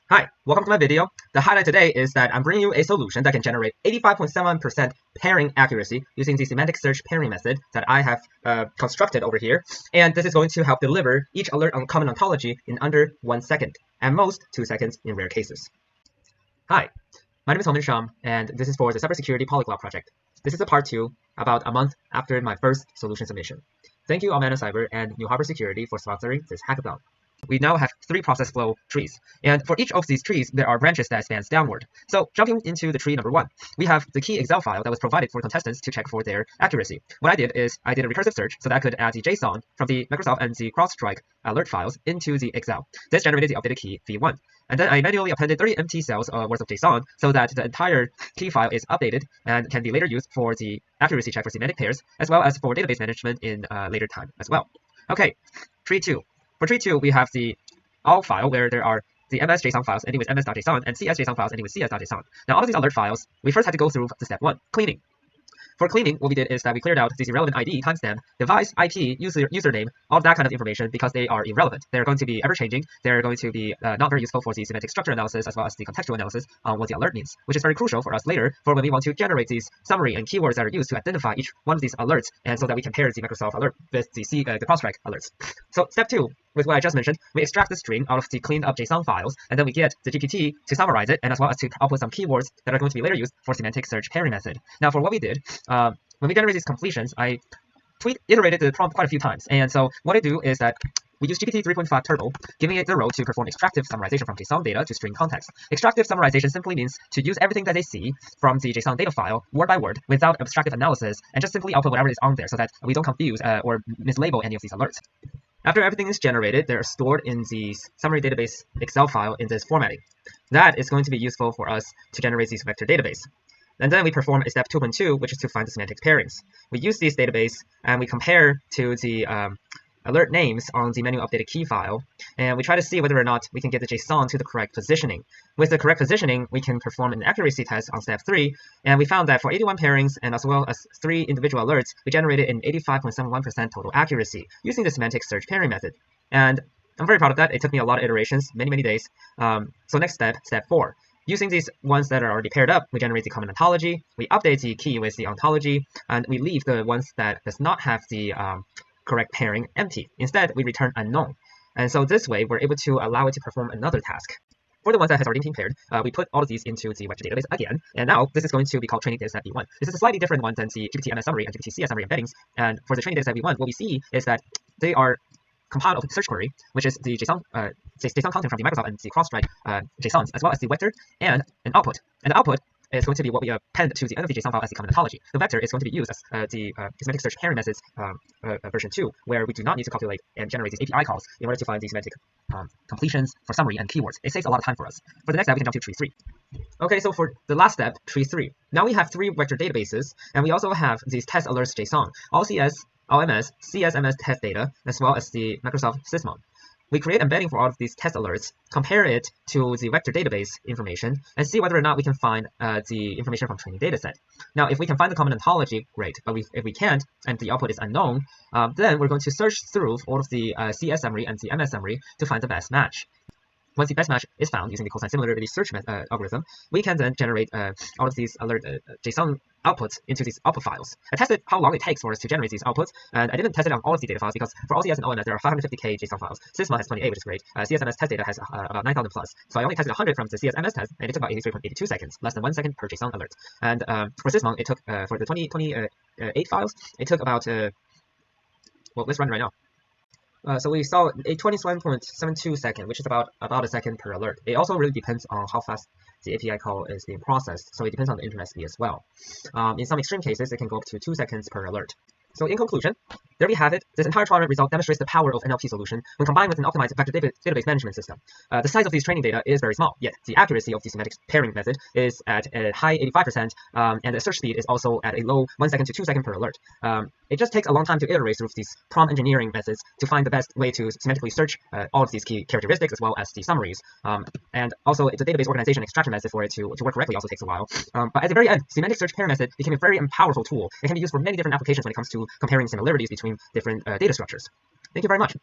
Hi, welcome to my video. The highlight today is that I'm bringing you a solution that can generate 85.71% pairing accuracy using the semantic search pairing method that I have constructed over here. And this is going to help deliver each alert on common ontology in under 1 second, at most 2 seconds in rare cases. Hi, my name is Sham, and this is for the Cybersecurity Polyglot project. This is a part 2, about a month after my first solution submission. Thank you, Almana Cyber and New Harbor Security for sponsoring this hackathon. We now have 3 process flow trees, and for each of these trees there are branches that spans downward. So jumping into the tree number 1, we have the key Excel file that was provided for contestants to check for their accuracy. What I did is I did a recursive search so that I could add the JSON from the Microsoft and the CrowdStrike alert files into the Excel. This generated the updated key v1, and then I manually appended 30 empty cells worth of JSON so that the entire key file is updated and can be later used for the accuracy check for semantic pairs, as well as for database management in later time as well. Okay, tree 2. For tree 2, we have the all file where there are the ms.json files ending with ms.json and cs.json files ending with cs.json. Now, all of these alert files, we first had to go through the step 1, cleaning. For cleaning, what we did is that we cleared out this irrelevant ID, timestamp, device, IP, username, all of that kind of information because they are irrelevant. They're going to be ever-changing. They're going to be not very useful for the semantic structure analysis as well as the contextual analysis on what the alert means, which is very crucial for us later for when we want to generate these summary and keywords that are used to identify each one of these alerts, and so that we compare the Microsoft alert with the CrowdStrike alerts. So step 2, with what I just mentioned, we extract the string out of the cleaned up JSON files, and then we get the GPT to summarize it, and as well as to output some keywords that are going to be later used for semantic search pairing method. Now, for what we did, when we generate these completions, I iterated the prompt quite a few times. And so what I do is that we use GPT 3.5 Turbo, giving it the role to perform extractive summarization from JSON data to string context. Extractive summarization simply means to use everything that they see from the JSON data file, word by word, without abstractive analysis, and just simply output whatever is on there so that we don't confuse or mislabel any of these alerts. After everything is generated, they're stored in the summary database Excel file in this formatting. That is going to be useful for us to generate this vector database. And then we perform a step 2.2, which is to find the semantic pairings. We use these database and we compare to the alert names on the manual updated key file, and we try to see whether or not we can get the JSON to the correct positioning. With the correct positioning, we can perform an accuracy test on step 3, and we found that for 81 pairings and as well as 3 individual alerts, we generated an 85.71% total accuracy using the semantic search pairing method. And I'm very proud of that. It took me a lot of iterations, many days. So next step, step 4. Using these ones that are already paired up, we generate the common ontology, we update the key with the ontology, and we leave the ones that does not have the correct pairing empty. Instead, we return unknown. And so this way, we're able to allow it to perform another task. For the ones that has already been paired, we put all of these into the vector database again, and now this is going to be called training dataset v1. This is a slightly different one than the GPT MS summary and GPT CS summary embeddings, and for the training dataset v1, what we see is that they are compiled of the search query, which is the JSON content from the Microsoft and the CrowdStrike JSONs, as well as the vector and an output. And the output is going to be what we append to the end of the JSON file as the common ontology. The vector is going to be used as the semantic search pairing methods version 2, where we do not need to calculate and generate these API calls in order to find the semantic completions for summary and keywords. It saves a lot of time for us. For the next step, we can jump to tree 3. Okay, so for the last step, tree 3. Now we have 3 vector databases, and we also have these test alerts JSON, all CS, all MS, CSMS test data, as well as the Microsoft Sysmon. We create embedding for all of these test alerts, compare it to the vector database information, and see whether or not we can find the information from training dataset. Now, if we can find the common ontology, great. But if we can't, and the output is unknown, then we're going to search through all of the CS summary and the MS summary to find the best match. Once the best match is found using the cosine similarity search algorithm, we can then generate all of these alert JSON outputs into these output files. I tested how long it takes for us to generate these outputs, and I didn't test it on all of the data files because for OCS and OMS there are 550k JSON files. Sysmon has 28, which is great. CSMS test data has about 9,000 plus. So I only tested 100 from the CSMS test, and it took about 83.82 seconds, less than 1 second per JSON alert. And for Sysmon, it took for the 28 files, it took about well, let's run right now. So we saw a 27.72 second, which is about a second per alert. It also really depends on how fast the API call is being processed, so it depends on the internet speed as well. In some extreme cases, it can go up to 2 seconds per alert. So in conclusion, there we have it. This entire trial result demonstrates the power of NLP solution when combined with an optimized vector database management system. The size of these training data is very small, yet the accuracy of the semantic pairing method is at a high 85%, and the search speed is also at a low 1 second to 2 seconds per alert. It just takes a long time to iterate through these prompt engineering methods to find the best way to semantically search all of these key characteristics as well as the summaries. And also, the database organization extraction method for it to work correctly also takes a while. But at the very end, semantic search pairing method became a very powerful tool. It can be used for many different applications when it comes to comparing similarities between different data structures. Thank you very much.